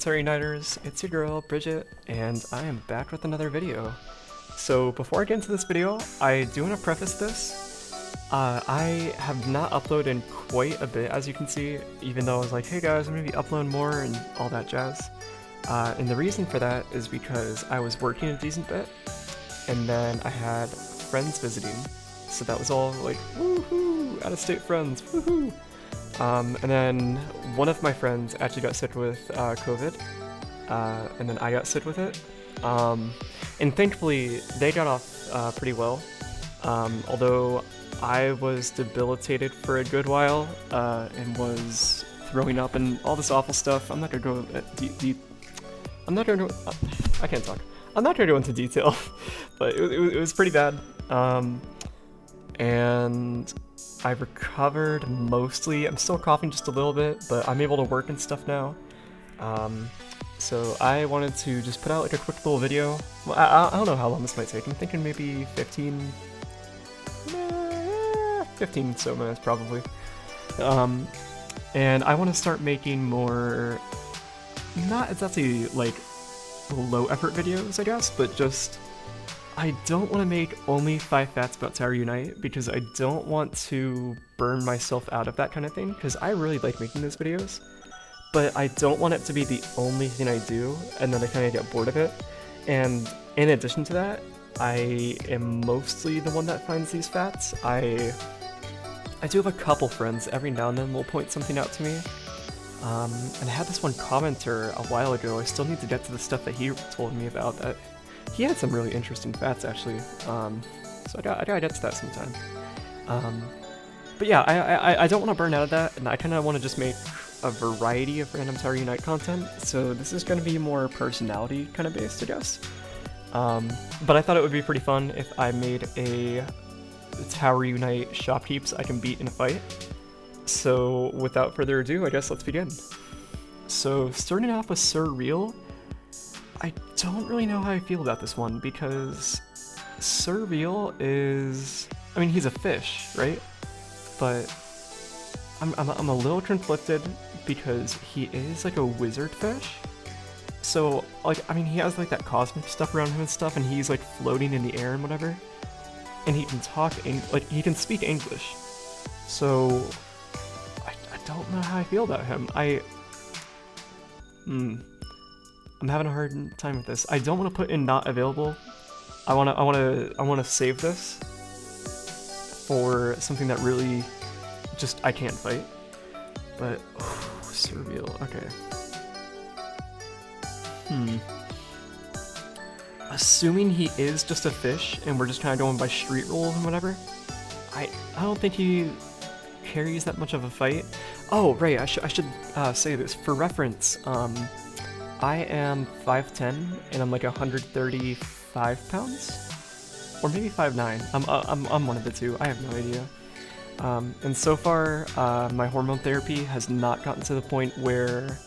Tower Uniters, it's your girl, Bridget, and I am back with another video. So before I get into this video, I do want to preface this. I have not uploaded in quite a bit, as you can see, even though I was like, hey guys, I'm going to be uploading more and all that jazz. And the reason for that is because I was working a decent bit, and then I had friends visiting, so that was all like, woohoo, out-of-state friends, woohoo! And then one of my friends actually got sick with COVID, and then I got sick with it. And thankfully, they got off pretty well, although I was debilitated for a good while, and was throwing up and all this awful stuff. I'm not gonna go I'm not gonna go, I can't talk. I'm not gonna go into detail, but it was pretty bad. And I've recovered mostly. I'm still coughing just a little bit, but I'm able to work and stuff now. So I wanted to just put out like a quick little video. Well, I don't know how long this might take. I'm thinking maybe 15 so minutes probably. And I want to start making more, not exactly like low effort videos, I guess, but just I don't want to make only 5 facts about Tower Unite because I don't want to burn myself out of that kind of thing, because I really like making these videos, but I don't want it to be the only thing I do and then I kind of get bored of it. And in addition to that, I am mostly the one that finds these facts. I do have a couple friends every now and then will point something out to me. And I had this one commenter a while ago. I still need to get to the stuff that he told me about. That he had some really interesting facts actually. So I gotta get to that sometime. But yeah, I don't want to burn out of that, and I kind of want to just make a variety of random Tower Unite content. So this is going to be more personality kind of based, I guess. But I thought it would be pretty fun if I made a Tower Unite shopkeeps I can beat in a fight. So without further ado, I guess let's begin. So starting off with Surreal, I don't really know how I feel about this one because Surreal is, I mean, he's a fish, right? But I'm a little conflicted because he is like a wizard fish. So like, I mean, he has like that cosmic stuff around him and stuff, and he's like floating in the air and whatever. And he can talk, like he can speak English. So I don't know how I feel about him. I'm having a hard time with this. I don't want to put in not available. I want to save this for something that really just I can't fight. But Surreal, okay. Assuming he is just a fish and we're just kind of going by street rules and whatever, I don't think he carries that much of a fight. Oh right, I should say this for reference. I am 5'10" and I'm like 135 pounds, or maybe 5'9". I'm one of the two. I have no idea. And so far, my hormone therapy has not gotten to the point where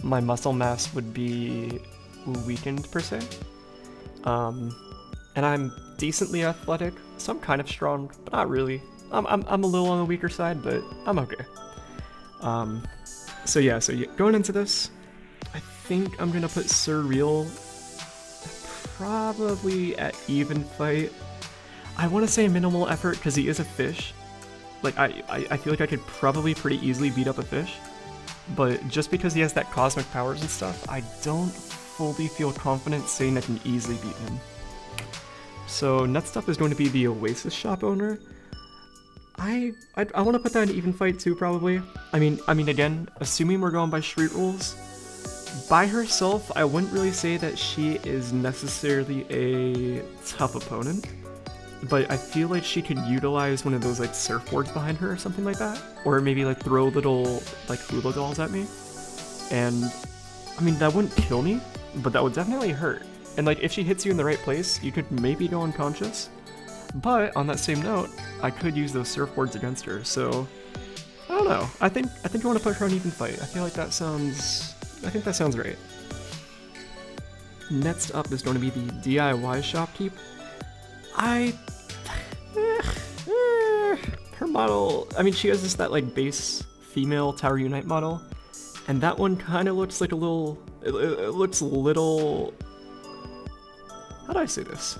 my muscle mass would be weakened per se. And I'm decently athletic, so I'm kind of strong, but not really. I'm a little on the weaker side, but I'm okay. So yeah, going into this, I think I'm gonna put Surreal probably at even fight. I want to say minimal effort because he is a fish. Like I feel like I could probably pretty easily beat up a fish, but just because he has that cosmic powers and stuff, I don't fully feel confident saying I can easily beat him. So next up is going to be the Oasis shop owner. I want to put that in even fight too, probably. I mean again, assuming we're going by street rules, by herself I wouldn't really say that she is necessarily a tough opponent, but I feel like she could utilize one of those like surfboards behind her or something like that, or maybe like throw little like hula dolls at me, and I mean that wouldn't kill me, but that would definitely hurt. And like if she hits you in the right place, you could maybe go unconscious. But on that same note, I could use those surfboards against her, so I don't know. I think I want to put her on even fight. I feel like that sounds right. Next up is going to be the DIY shopkeep. Her model, I mean, she has that like base female Tower Unite model, And that one kind of looks like a little, it looks a little, how do I say this?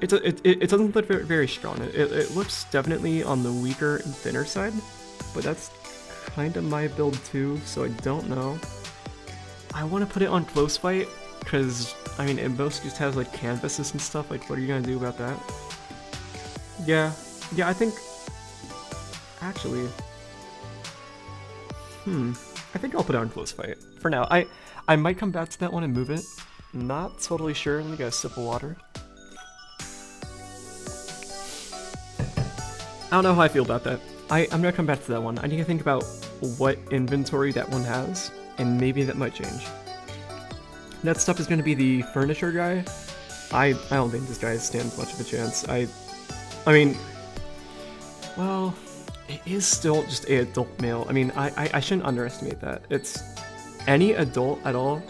It doesn't look very, very strong. It looks definitely on the weaker and thinner side, but that's kind of my build too, so I don't know. I want to put it on close fight, because, I mean, it mostly just has like canvases and stuff, like what are you going to do about that? Yeah, I think, actually, I think I'll put it on close fight. For now, I might come back to that one and move it. Not totally sure, let me get a sip of water. I don't know how I feel about that. I'm gonna come back to that one. I need to think about what inventory that one has, and maybe that might change. Next up is gonna be the furniture guy. I don't think this guy stands much of a chance. I mean, well, it is still just an adult male. I mean, I shouldn't underestimate that. It's any adult at all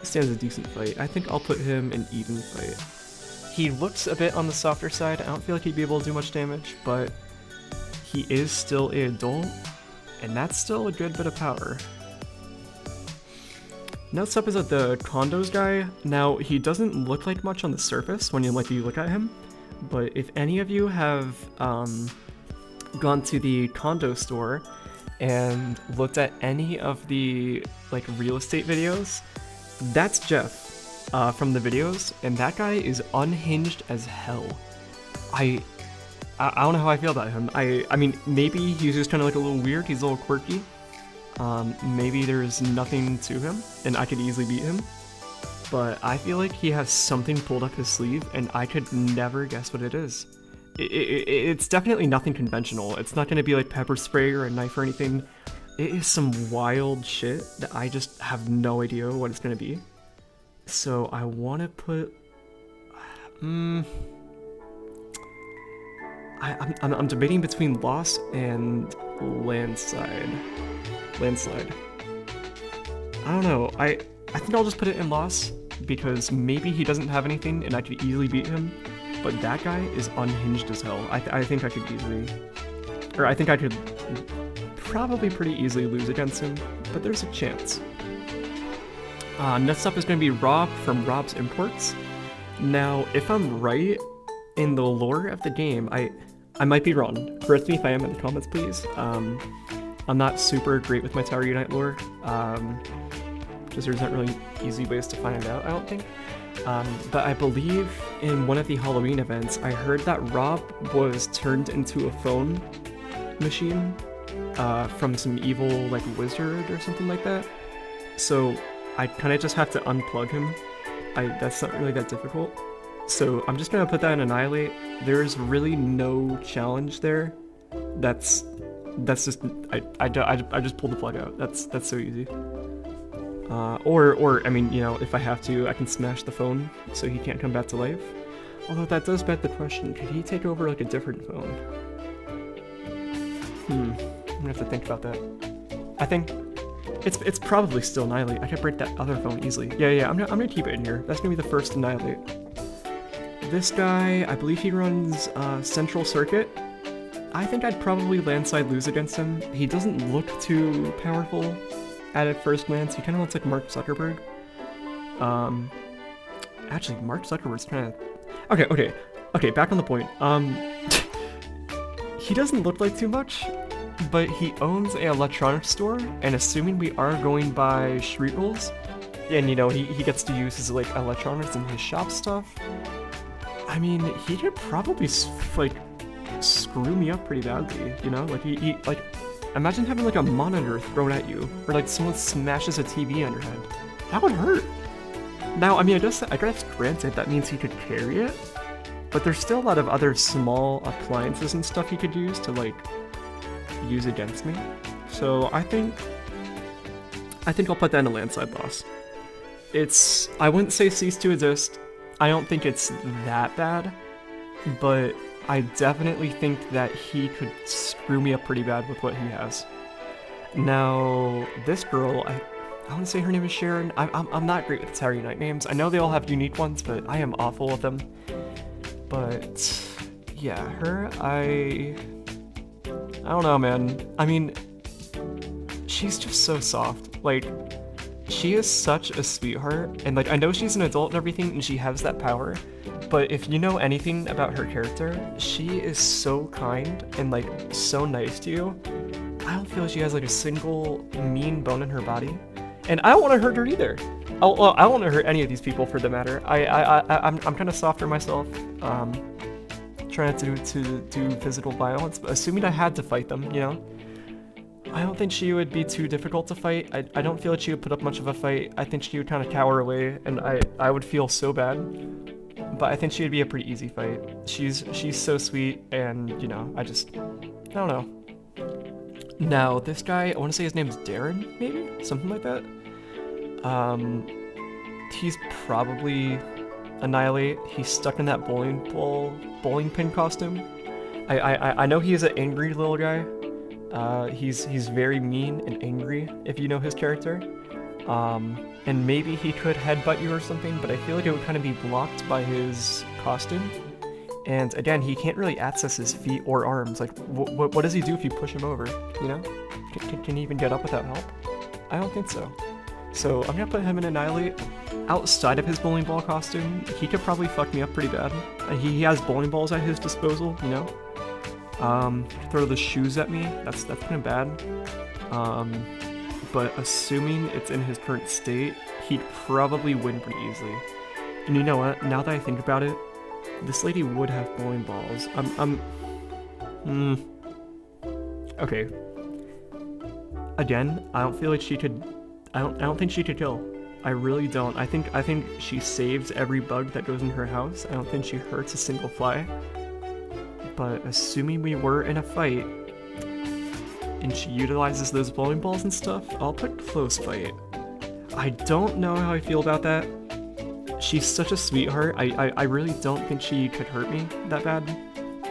stands a decent fight. I think I'll put him in even fight. He looks a bit on the softer side. I don't feel like he'd be able to do much damage, but he is still an adult, and that's still a good bit of power. Next up is the condos guy. Now, he doesn't look like much on the surface when you look at him, but if any of you have gone to the condo store and looked at any of the real estate videos, that's Jeff from the videos, and that guy is unhinged as hell. I don't know how I feel about him. I mean, maybe he's just kind of a little weird, he's a little quirky. Maybe there's nothing to him, and I could easily beat him. But I feel like he has something pulled up his sleeve, and I could never guess what it is. It's definitely nothing conventional. It's not going to be like pepper spray or a knife or anything. It is some wild shit that I just have no idea what it's going to be. So I want to put... I'm debating between Loss and Landslide. I don't know. I think I'll just put it in Loss, because maybe he doesn't have anything and I could easily beat him. But that guy is unhinged as hell. I think I could easily... Or I think I could probably pretty easily lose against him, but there's a chance. Next up is going to be Rob from Rob's Imports. Now, if I'm right in the lore of the game, I might be wrong. Correct me if I am in the comments, please. I'm not super great with my Tower Unite lore, because there's not really easy ways to find out, I don't think. But I believe in one of the Halloween events, I heard that Rob was turned into a phone machine from some evil wizard or something like that. So I kind of just have to unplug him. That's not really that difficult. So I'm just gonna put that in Annihilate. There's really no challenge there. That's just I just pulled the plug out. That's so easy. Or I mean, you know, if I have to, I can smash the phone so he can't come back to life. Although that does beg the question: could he take over a different phone? I'm gonna have to think about that. I think it's probably still Annihilate. I could break that other phone easily. Yeah. I'm gonna keep it in here. That's gonna be the first Annihilate. This guy, I believe he runs Central Circuit. I think I'd probably landslide lose against him. He doesn't look too powerful at first glance. He kind of looks like Mark Zuckerberg. Actually, Mark Zuckerberg's kind of... Okay, back on the point. He doesn't look like too much, but he owns an electronics store, and assuming we are going by street rules, and you know, he gets to use his electronics in his shop stuff, I mean, he could probably screw me up pretty badly, you know? He imagine having a monitor thrown at you, or someone smashes a TV on your head. That would hurt. Now, I mean, I guess granted that means he could carry it, but there's still a lot of other small appliances and stuff he could use to use against me. So I think I'll put that in a landslide loss. I wouldn't say cease to exist. I don't think it's that bad, but I definitely think that he could screw me up pretty bad with what he has. Now, this girl, I want to say her name is Sharon. I'm not great with the Tower Unite names. I know they all have unique ones, but I am awful with them. But yeah, her, I don't know, man. I mean, she's just so soft. Like, she is such a sweetheart, and like I know she's an adult and everything, and she has that power. But if you know anything about her character, she is so kind and like so nice to you. I don't feel she has like a single mean bone in her body, and I don't want to hurt her either. I don't want to hurt any of these people for the matter. I'm kind of softer myself. Trying to do physical violence, but assuming I had to fight them, you know. I don't think she would be too difficult to fight. I don't feel like she would put up much of a fight. I think she would kind of cower away, and I would feel so bad. But I think she would be a pretty easy fight. She's so sweet, and you know, I don't know. Now this guy, I want to say his name's Darren, maybe something like that. He's probably Annihilate. He's stuck in that bowling pin costume. I know he is an angry little guy. He's very mean and angry, if you know his character. And maybe he could headbutt you or something, but I feel like it would kind of be blocked by his costume. And again, he can't really access his feet or arms. Like, what does he do if you push him over, you know? Can he even get up without help? I don't think so. So I'm gonna put him in Annihilate. Outside of his bowling ball costume, he could probably fuck me up pretty bad. He has bowling balls at his disposal, you know? Throw the shoes at me, that's kind of bad. But assuming it's in his current state, he'd probably win pretty easily. And you know what? Now that I think about it, this lady would have bowling balls. Okay. Again, I don't feel like she could. I don't think she could kill. I really don't. I think she saves every bug that goes in her house. I don't think she hurts a single fly. But assuming we were in a fight, and she utilizes those bowling balls and stuff, I'll put close fight. I don't know how I feel about that. She's such a sweetheart. I really don't think she could hurt me that bad.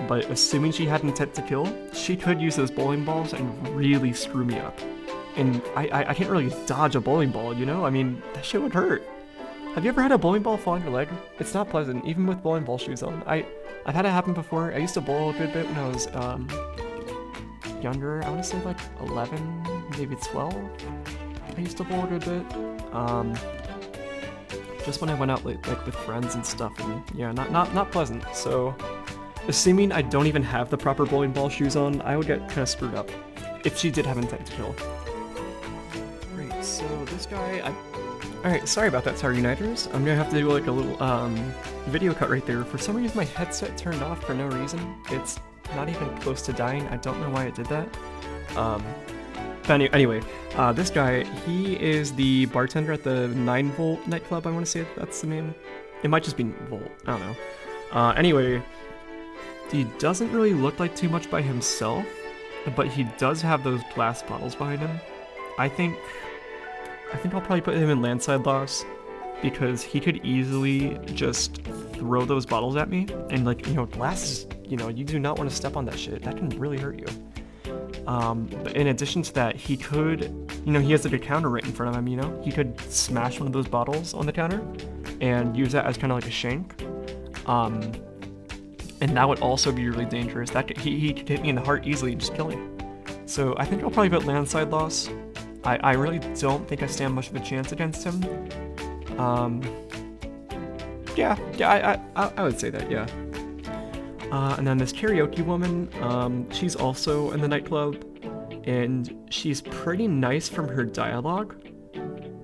But assuming she had intent to kill, she could use those bowling balls and really screw me up. And I can't really dodge a bowling ball, you know? I mean, that shit would hurt. Have you ever had a bowling ball fall on your leg? It's not pleasant, even with bowling ball shoes on. I've had it happen before. I used to bowl a good bit when I was younger. I want to say like 11, maybe 12. I used to bowl a good bit. Just when I went out like with friends and stuff, and yeah, not pleasant. So, assuming I don't even have the proper bowling ball shoes on, I would get kind of screwed up if she did have intent to kill. Great. So this guy, Alright, sorry about that, Tower Uniters. I'm gonna have to do like a little video cut right there. For some reason my headset turned off for no reason. It's not even close to dying. I don't know why it did that. But anyway, this guy, he is the bartender at the 9 Volt nightclub, I want to say that's the name. It might just be Volt, I don't know. Anyway, he doesn't really look like too much by himself, but he does have those glass bottles behind him. I think I'll probably put him in Landslide Loss, because he could easily just throw those bottles at me, and like, you know, glass is, you know, you do not want to step on that shit. That can really hurt you. But in addition to that, he could, you know, he has like a counter right in front of him, you know? He could smash one of those bottles on the counter and use that as kind of like a shank. And that would also be really dangerous. He could hit me in the heart easily and just kill me. So I think I'll probably put Landslide Loss. I really don't think I stand much of a chance against him. Yeah, I would say that, yeah. And then this karaoke woman, she's also in the nightclub, and she's pretty nice from her dialogue,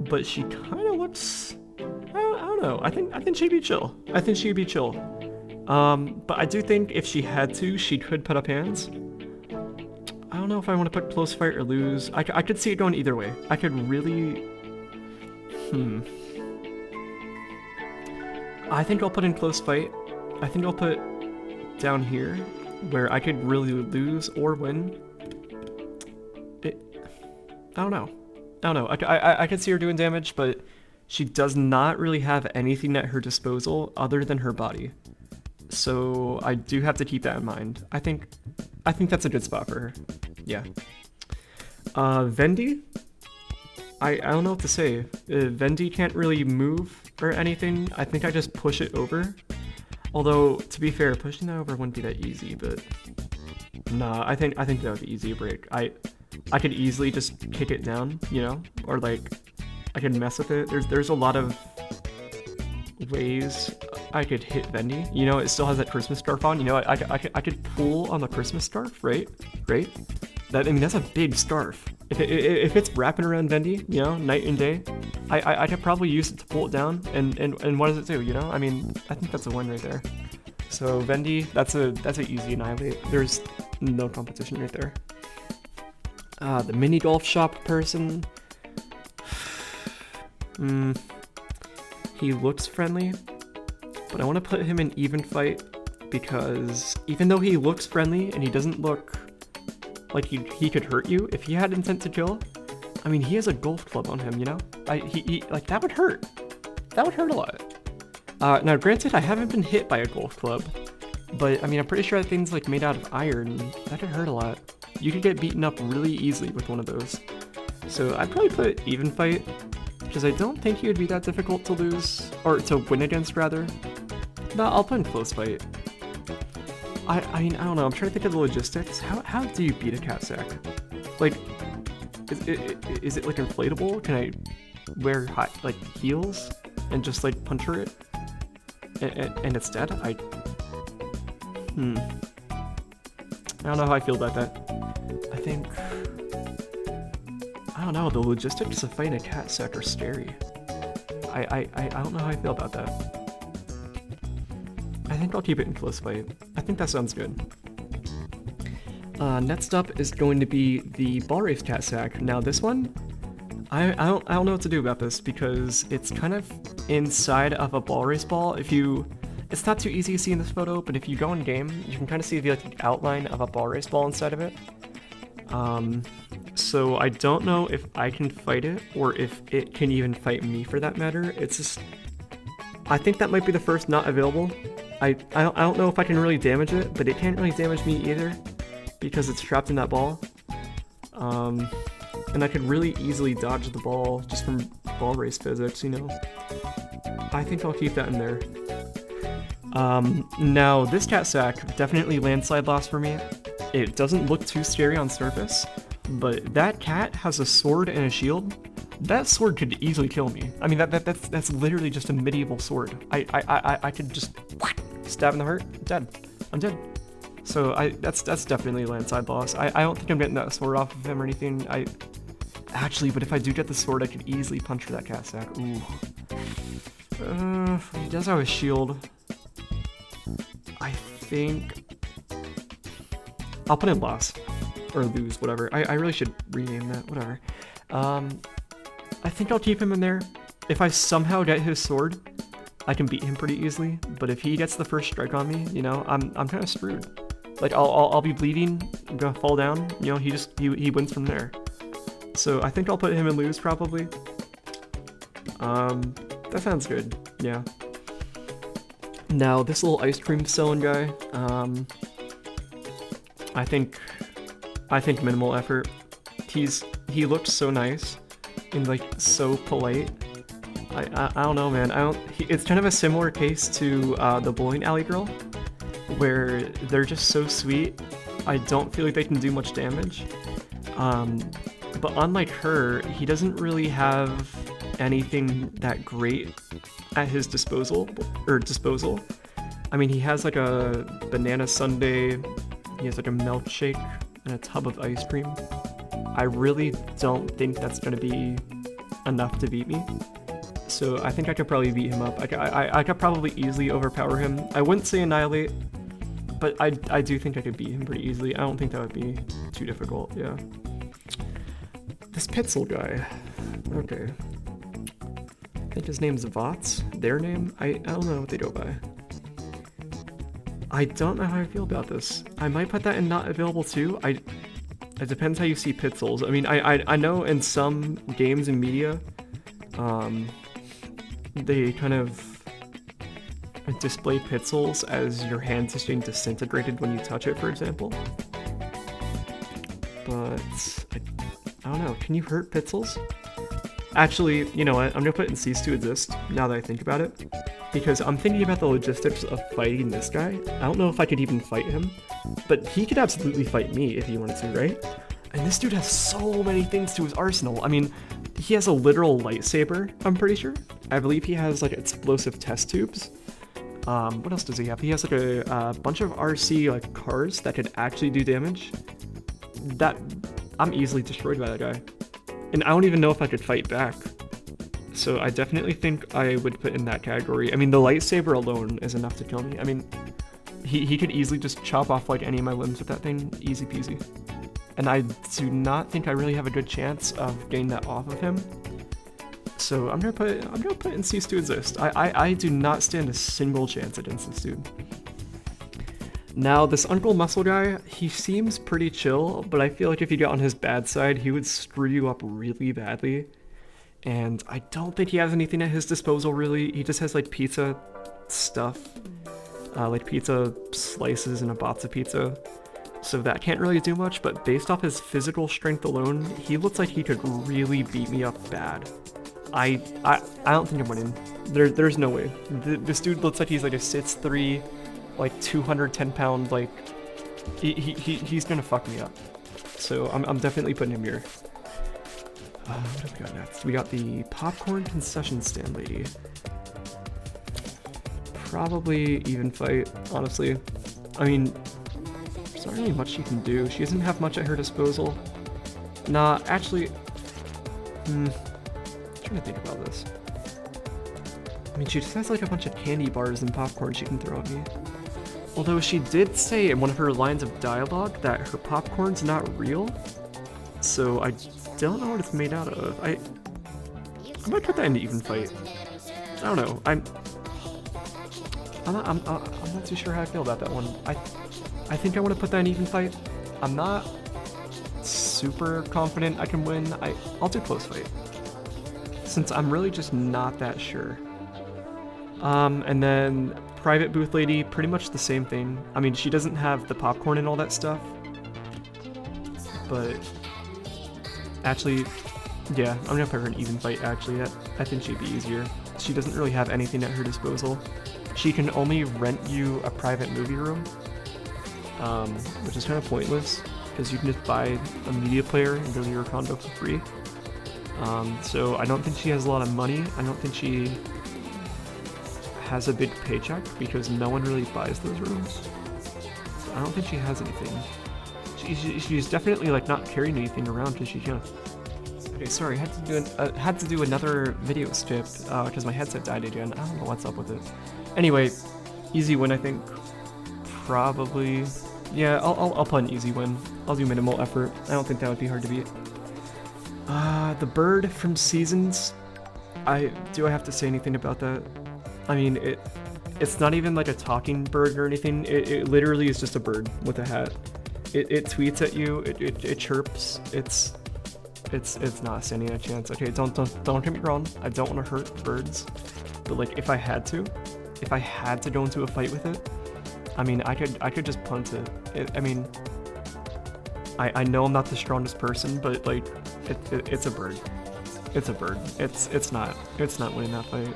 but she kind of looks, I don't know, I think she'd be chill. But I do think if she had to, she could put up hands. I don't know if I want to put close fight or lose. I could see it going either way. I could really, I think I'll put in close fight. I think I'll put down here, where I could really lose or win. I don't know. I could see her doing damage, but she does not really have anything at her disposal other than her body. So I do have to keep that in mind. I think that's a good spot for her. Yeah. Vendy? I don't know what to say. Vendy can't really move or anything. I think I just push it over. Although, to be fair, pushing that over wouldn't be that easy, but nah, I think that would be easy to break. I could easily just kick it down, you know, or like I could mess with it. There's a lot of ways I could hit Vendy. You know, it still has that Christmas scarf on. You know, I could pull on the Christmas scarf, right? Right? That, I mean, that's a big scarf. If it's wrapping around Vendy, you know, night and day, I could probably use it to pull it down. And what does it do? You know, I mean, I think that's a win right there. So Vendy, that's an easy annihilate. There's no competition right there. The mini golf shop person. He looks friendly, but I want to put him in even fight because even though he looks friendly and he doesn't look like he could hurt you, if he had intent to kill, I mean, he has a golf club on him, you know? He like, that would hurt. That would hurt a lot. Now, granted, I haven't been hit by a golf club, but I mean, I'm pretty sure that thing's like made out of iron. That could hurt a lot. You could get beaten up really easily with one of those. So I'd probably put even fight, because I don't think he would be that difficult to lose, or to win against, rather. No, I'll put in close fight. I mean, I don't know, I'm trying to think of the logistics. How do you beat a cat sack? Like, is it like inflatable? Can I wear high, like, heels and just like puncher it? And it's dead? I don't know how I feel about that. I don't know, the logistics of fighting a cat sack are scary. I don't know how I feel about that. I think I'll keep it in close fight. I think that sounds good. Next up is going to be the ball race cat sack. Now this one, I don't know what to do about this because it's kind of inside of a ball race ball. It's not too easy to see in this photo, but if you go in game, you can kind of see the outline of a ball race ball inside of it. So I don't know if I can fight it or if it can even fight me for that matter. It's just, I think that might be the first not available. I don't know if I can really damage it, but it can't really damage me either because it's trapped in that ball. And I could really easily dodge the ball just from ball race physics, you know. I think I'll keep that in there. Now this cat sack, definitely landslide loss for me. It doesn't look too scary on surface, but that cat has a sword and a shield. That sword could easily kill me. I mean, that's literally just a medieval sword. I could just stab in the heart, dead. I'm dead. So that's definitely a landslide loss. I don't think I'm getting that sword off of him or anything. Actually, but if I do get the sword, I could easily puncture that cat sack. Ooh. He does have a shield. I think I'll put in loss or lose, whatever. I really should rename that, whatever. I think I'll keep him in there. If I somehow get his sword, I can beat him pretty easily. But if he gets the first strike on me, you know, I'm kind of screwed. Like I'll be bleeding, I'm gonna fall down. You know, he wins from there. So I think I'll put him in lose probably. That sounds good. Yeah. Now this little ice cream selling guy. I think minimal effort. He looks so nice and like so polite. I don't know, man. It's kind of a similar case to the bowling alley girl, where they're just so sweet. I don't feel like they can do much damage. But unlike her, he doesn't really have anything that great at his disposal. I mean, he has like a banana sundae. He has like a milkshake and a tub of ice cream. I really don't think that's going to be enough to beat me. So I think I could probably beat him up. I could probably easily overpower him. I wouldn't say annihilate, but I do think I could beat him pretty easily. I don't think that would be too difficult, yeah. This Pitzel guy. Okay. I think his name's Vots. Their name? I don't know what they go by. I don't know how I feel about this. I might put that in not available too. It depends how you see Pitzels. I mean, I know in some games and media, they kind of display Pitzels as your hand is being disintegrated when you touch it, for example. But I don't know. Can you hurt Pitzels? Actually, you know what? I'm gonna put it in cease to exist now that I think about it, because I'm thinking about the logistics of fighting this guy. I don't know if I could even fight him, but he could absolutely fight me if he wanted to, right? And this dude has so many things to his arsenal. I mean, he has a literal lightsaber, I'm pretty sure. I believe he has like explosive test tubes. What else does he have? He has like a bunch of RC like cars that could actually do damage. That I'm easily destroyed by that guy. And I don't even know if I could fight back. So I definitely think I would put in that category. I mean, the lightsaber alone is enough to kill me. I mean, he could easily just chop off like any of my limbs with that thing, easy peasy. And I do not think I really have a good chance of getting that off of him. So I'm gonna put in cease to exist. I do not stand a single chance against this dude. Now this Uncle Muscle guy, he seems pretty chill, but I feel like if you got on his bad side, he would screw you up really badly. And I don't think he has anything at his disposal really. He just has like pizza stuff, like pizza slices and a box of pizza. So that can't really do much, but based off his physical strength alone, he looks like he could really beat me up bad. I don't think I'm winning. There's no way. This dude looks like he's like a 6'3", like 210-pound, like he's gonna fuck me up. So I'm definitely putting him here. What have we got next? We got the popcorn concession stand lady. Probably even fight, honestly. I mean, there's not really much she can do. She doesn't have much at her disposal. Nah, actually, I'm trying to think about this. I mean, she just has like a bunch of candy bars and popcorn she can throw at me. Although she did say in one of her lines of dialogue that her popcorn's not real. So I don't know what it's made out of. I might put that into even fight. I don't know. I'm not too sure how I feel about that one. I think I want to put that in even fight. I'm not super confident I can win. I'll do close fight, since I'm really just not that sure. And then private booth lady, pretty much the same thing. I mean, she doesn't have the popcorn and all that stuff, but actually, yeah, I'm gonna put her in even fight. Actually, I think she'd be easier. She doesn't really have anything at her disposal. She can only rent you a private movie room, which is kind of pointless because you can just buy a media player and go to your condo for free. So I don't think she has a lot of money. I don't think she has a big paycheck because no one really buys those rooms. So I don't think she has anything. She's definitely like not carrying anything around because she can't. Okay, sorry, had to do another video skip because my headset died again. I don't know what's up with it. Anyway, easy win I think. Probably, yeah. I'll put an easy win. I'll do minimal effort. I don't think that would be hard to beat. The bird from Seasons. Do I have to say anything about that? I mean, it's not even like a talking bird or anything. It literally is just a bird with a hat. It tweets at you. It chirps. It's not standing a chance. Okay, don't get me wrong. I don't want to hurt birds, but like if I had to go into a fight with it, I mean, I could just punt it. I mean, I know I'm not the strongest person, but like it's a bird. It's a bird. It's not winning that fight.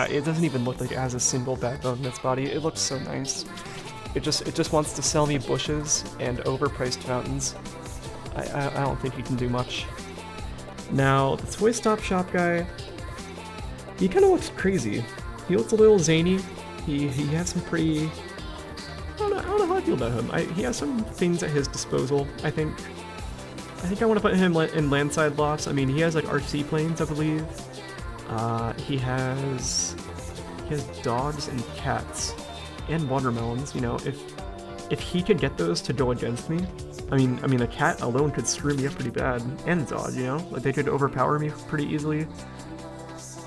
It doesn't even look like it has a single backbone in its body. It looks so nice. It just wants to sell me bushes and overpriced fountains. I don't think he can do much. Now, the Toy Stop Shop guy, he kind of looks crazy. He looks a little zany. He has some pretty... I don't know how I feel about him. He has some things at his disposal, I think. I want to put him in landside lots. I mean, he has like RC planes, I believe. He has dogs and cats and watermelons. You know, if he could get those to go against me, I mean, a cat alone could screw me up pretty bad, and a dog. You know, like they could overpower me pretty easily.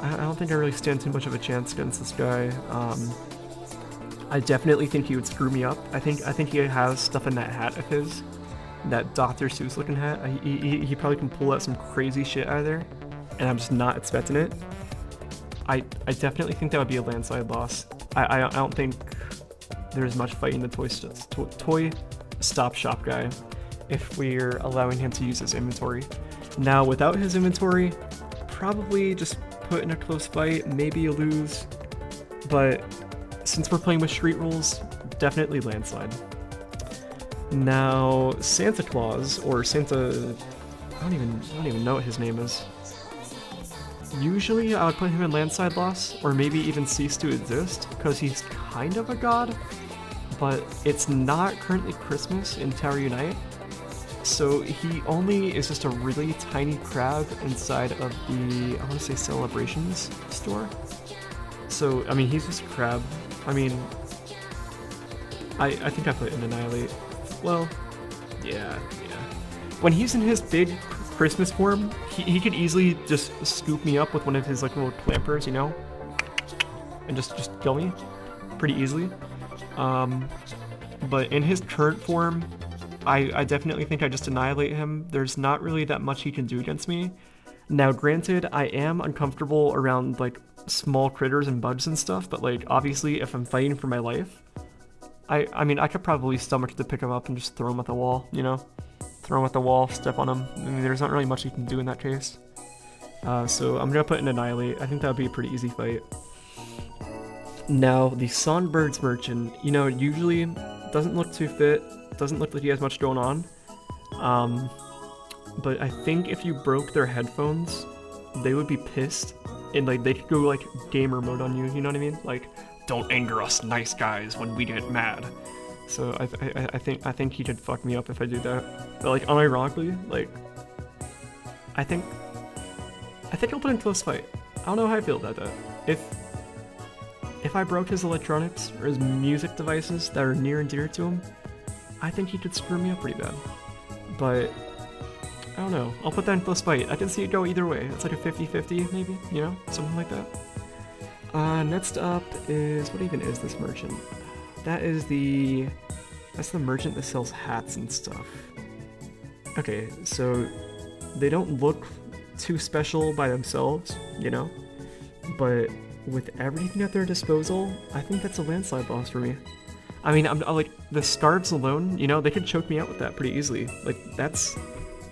I don't think I really stand too much of a chance against this guy. I definitely think he would screw me up. I think he has stuff in that hat of his, that Dr. Seuss looking hat. He probably can pull out some crazy shit out of there, and I'm just not expecting it. I definitely think that would be a landslide loss. I don't think there's much fight in the Toy Stop Shop guy if we're allowing him to use his inventory. Now, without his inventory, probably just put in a close fight, maybe you lose, but since we're playing with street rules, definitely landslide. Now, Santa Claus, or Santa... I don't even know what his name is. Usually I would put him in Landside Loss, or maybe even Cease to Exist, because he's kind of a god, but it's not currently Christmas in Tower Unite, so he only is just a really tiny crab inside of the, I want to say, Celebrations store. So, I mean, he's just a crab. I mean, I think I put in Annihilate. Well, yeah. When he's in his big Christmas form, he could easily just scoop me up with one of his like little clampers, you know? And just kill me pretty easily. But in his current form, I definitely think I just annihilate him. There's not really that much he can do against me. Now, granted, I am uncomfortable around like small critters and bugs and stuff, but like obviously if I'm fighting for my life, I mean I could probably stomach to pick him up and just throw him at the wall, you know? Throw him at the wall, step on him. I mean, there's not really much you can do in that case. So I'm gonna put in Annihilate. I think that would be a pretty easy fight. Now, the Songbirds Merchant, you know, usually doesn't look too fit, doesn't look like he has much going on. But I think if you broke their headphones, they would be pissed, and like they could go like gamer mode on you, you know what I mean? Like, don't anger us nice guys when we get mad. So I think he could fuck me up if I do that. But like unironically, like I think I'll put in Close Fight. I don't know how I feel about that. If I broke his electronics or his music devices that are near and dear to him, I think he could screw me up pretty bad. But I don't know. I'll put that in Close Fight. I can see it go either way. It's like a 50-50 maybe, you know? Something like that. Next up is, what even is this merchant? That's the merchant that sells hats and stuff. Okay, so they don't look too special by themselves, you know? But with everything at their disposal, I think that's a landslide boss for me. I mean, I'm like, the scarves alone, you know, they could choke me out with that pretty easily. Like, that's...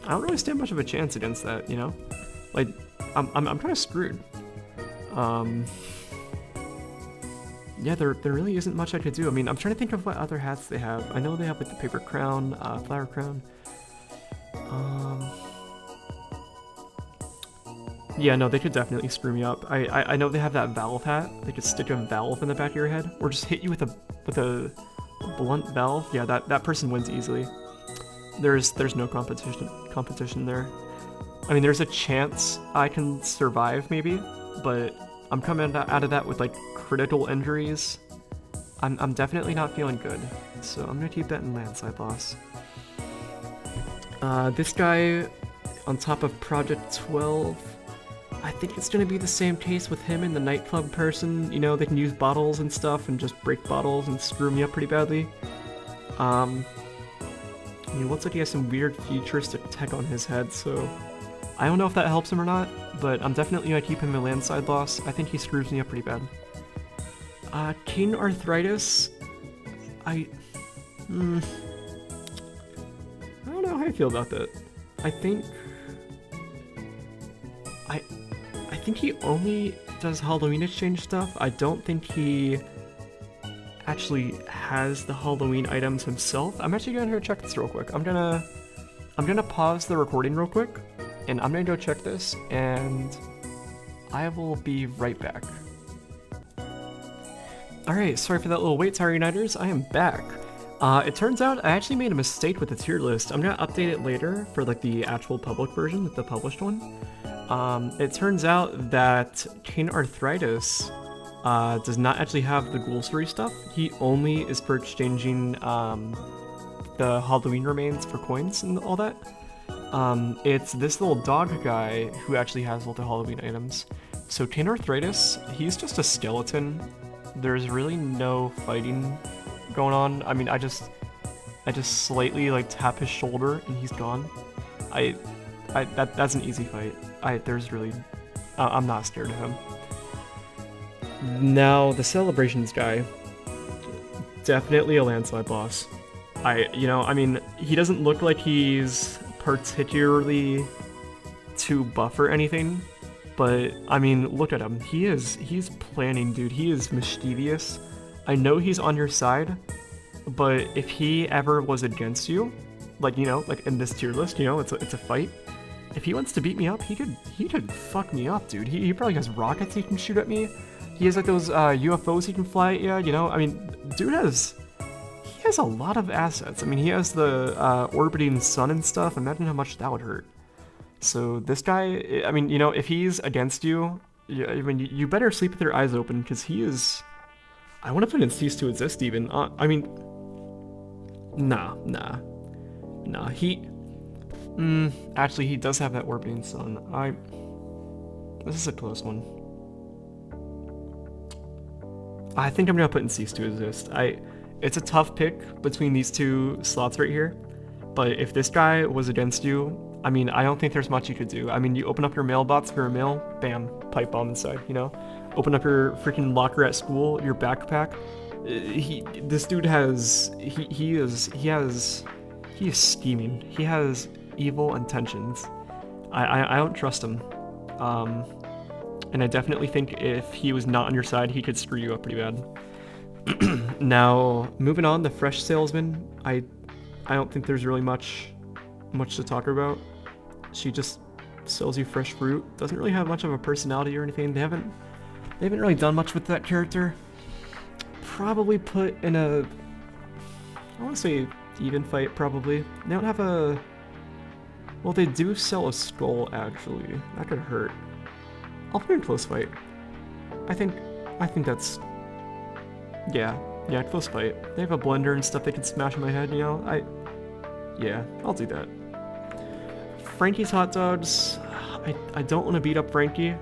I don't really stand much of a chance against that, you know? Like, I'm kind of screwed. Yeah, there really isn't much I could do. I mean, I'm trying to think of what other hats they have. I know they have like the paper crown, flower crown. Yeah, no, they could definitely screw me up. I know they have that valve hat. They could stick a valve in the back of your head, or just hit you with a blunt valve. Yeah, that person wins easily. There's no competition there. I mean, there's a chance I can survive maybe, but I'm coming out of that with like critical injuries. I'm definitely not feeling good, so I'm gonna keep that in Landslide Boss. This guy on top of Project 12, I think it's gonna be the same case with him and the nightclub person. You know, they can use bottles and stuff and just break bottles and screw me up pretty badly. He looks like he has some weird futuristic tech on his head, so I don't know if that helps him or not, but I'm definitely gonna keep him in Landslide Loss. I think he screws me up pretty bad. King Arthritis, I don't know how I feel about that. I think he only does Halloween exchange stuff. I don't think he actually has the Halloween items himself. I'm actually gonna go check this real quick. I'm gonna pause the recording real quick, and I'm gonna go check this, and I will be right back. Alright, sorry for that little wait, Tower Uniters. I am back. It turns out I actually made a mistake with the tier list. I'm gonna update it later for like the actual public version, the published one. It turns out that King Arthritis does not actually have the Ghoul Story stuff. He only is for exchanging the Halloween remains for coins and all that. It's this little dog guy who actually has all the Halloween items. So King Arthritis, he's just a skeleton. There's really no fighting going on. I mean, I just slightly like tap his shoulder and he's gone. That's an easy fight. I'm not scared of him. Now, the Celebrations guy, definitely a landslide boss. I mean, he doesn't look like he's particularly too buff or anything, but I mean, look at him. He's planning, dude. He is mischievous. I know he's on your side, but if he ever was against you, like, you know, like in this tier list, you know, it's a fight. If he wants to beat me up, he could fuck me up, dude. He probably has rockets he can shoot at me. He has like those UFOs he can fly at you, you know? I mean, dude he has a lot of assets. I mean, he has the orbiting sun and stuff. Imagine how much that would hurt. So this guy, I mean, you know, if he's against you, I mean, you better sleep with your eyes open, because he is... I want to put in cease to exist even. I mean... Nah. He... actually, he does have that orbiting sun. This is a close one. I think I'm gonna put in cease to exist. It's a tough pick between these two slots right here. But if this guy was against you, I mean, I don't think there's much you could do. I mean, you open up your mailbox for a mail, bam, pipe bomb inside, you know? Open up your freaking locker at school, your backpack. This dude has, he is scheming. He has evil intentions. I don't trust him. And I definitely think if he was not on your side, he could screw you up pretty bad. Now, moving on, the fresh salesman. I don't think there's really much to talk about. She just sells you fresh fruit. Doesn't really have much of a personality or anything. They haven't really done much with that character. Probably put in a, I want to say even fight, probably. They don't have a, well, they do sell a skull, actually. That could hurt. I'll put in close fight. I think that's, yeah, close fight. They have a blender and stuff they can smash in my head, you know? Yeah, I'll do that. Frankie's hot dogs, I don't want to beat up Frankie,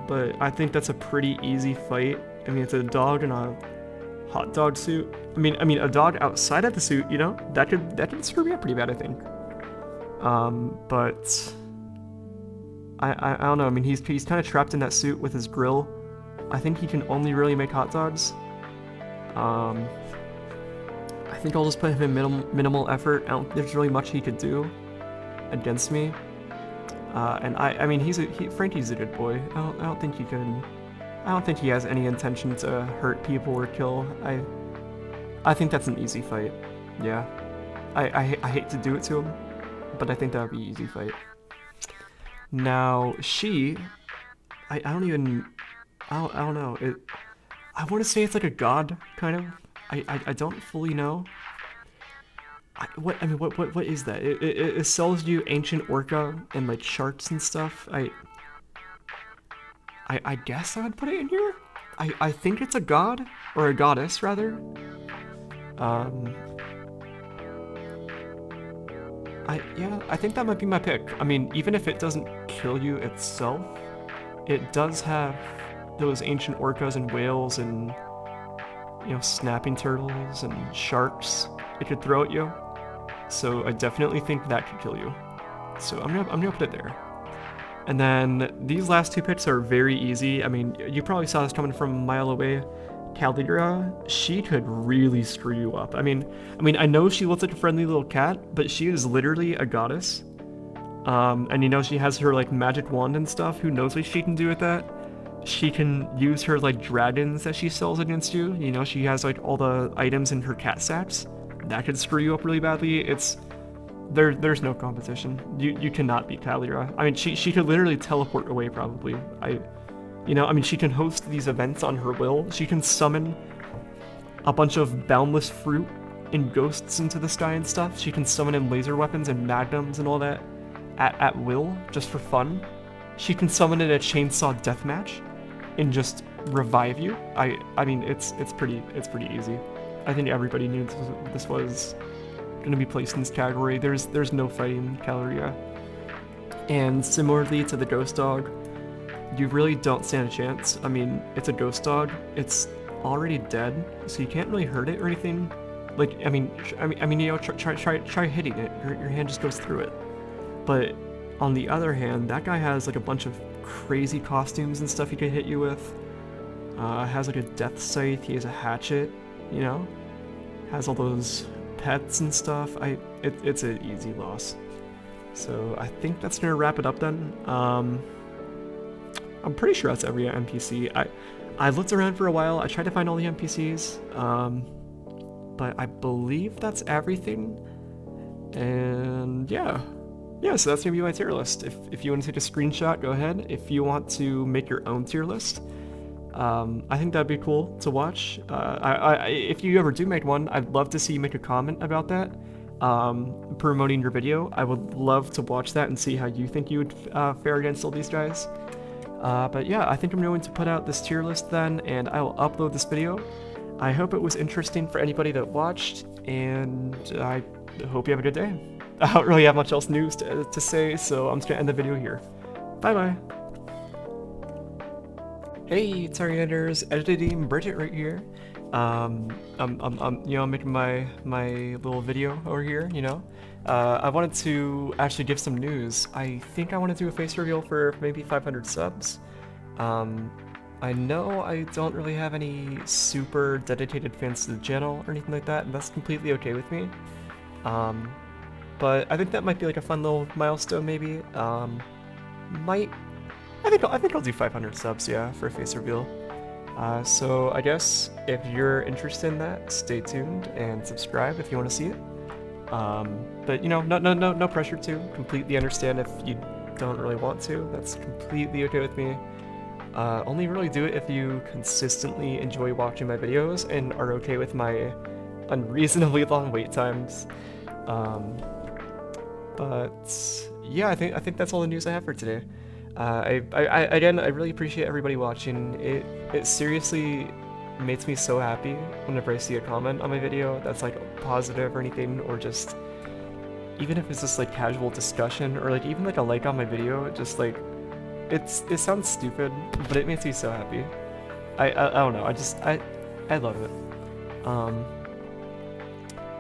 but I think that's a pretty easy fight. I mean, it's a dog in a hot dog suit. I mean, a dog outside of the suit, you know? That could screw me up pretty bad, I think. But I don't know. I mean, he's kind of trapped in that suit with his grill. I think he can only really make hot dogs. I think I'll just put him in minimal effort. I don't think there's really much he could do against me. And I mean, Frankie's a good boy. I don't think he can. I don't think he has any intention to hurt people or kill. I think that's an easy fight. Yeah. I hate to do it to him, but I think that would be an easy fight. Now, I don't know. I want to say it's like a god, kind of. I don't fully know. What is that? It sells you ancient orca and like sharks and stuff. I guess I would put it in here. I think it's a god, or a goddess rather. I think that might be my pick. I mean, even if it doesn't kill you itself, it does have those ancient orcas and whales and, you know, snapping turtles and sharks it could throw at you. So I definitely think that could kill you. So I'm gonna put it there. And then these last two picks are very easy. I mean, you probably saw this coming from a mile away. Khromidro, she could really screw you up. I mean, I know she looks like a friendly little cat, but she is literally a goddess. And you know, she has her like magic wand and stuff. Who knows what she can do with that? She can use her like dragons that she sells against you. You know, she has like all the items in her cat sacks. That could screw you up really badly. There's no competition. You cannot beat Khromidro. I mean, she could literally teleport away probably. You know, I mean, she can host these events on her will. She can summon a bunch of boundless fruit and ghosts into the sky and stuff. She can summon in laser weapons and magnums and all that at will, just for fun. She can summon in a chainsaw deathmatch and just revive you. I mean, it's pretty easy. I think everybody knew this was going to be placed in this category. There's no fighting Khromidro. And similarly to the ghost dog, you really don't stand a chance. I mean, it's a ghost dog. It's already dead, so you can't really hurt it or anything. Like, I mean, you know, try hitting it. Your hand just goes through it. But on the other hand, that guy has like a bunch of crazy costumes and stuff he could hit you with. Has like a death scythe. He has a hatchet. You know, has all those pets and stuff. It's an easy loss. So I think that's gonna wrap it up then. I'm pretty sure that's every NPC. I looked around for a while. I tried to find all the NPCs. but I believe that's everything. And yeah. Yeah, so that's gonna be my tier list. If you want to take a screenshot, go ahead. If you want to make your own tier list, I think that'd be cool to watch. If you ever do make one, I'd love to see you make a comment about that, promoting your video. I would love to watch that and see how you think you would fare against all these guys. But yeah, I think I'm going to put out this tier list then, and I will upload this video. I hope it was interesting for anybody that watched, and I hope you have a good day. I don't really have much else news to say, so I'm just gonna end the video here. Bye bye. Hey, Targeters, editing Bridget right here. I'm making my little video over here, you know. I wanted to actually give some news. I think I want to do a face reveal for maybe 500 subs. I know I don't really have any super dedicated fans to the channel or anything like that, and that's completely okay with me. But I think that might be like a fun little milestone, maybe. I think I'll do 500 subs, yeah, for a face reveal. So I guess if you're interested in that, stay tuned and subscribe if you want to see it. But you know, no pressure to. Completely understand if you don't really want to. That's completely okay with me. Only really do it if you consistently enjoy watching my videos and are okay with my unreasonably long wait times. But yeah, I think that's all the news I have for today. Again, I really appreciate everybody watching. It seriously makes me so happy whenever I see a comment on my video that's like positive or anything, or just even if it's just like casual discussion, or like even like a like on my video. Just like it sounds stupid, but it makes me so happy. I don't know. I love it.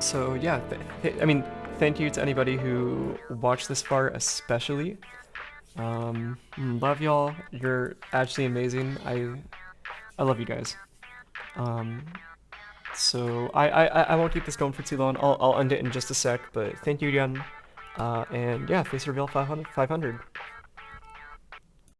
So yeah, I mean, thank you to anybody who watched this far, especially. Love y'all. You're actually amazing. I love you guys. So I won't keep this going for too long. I'll end it in just a sec, but thank you again. And yeah, face reveal 500.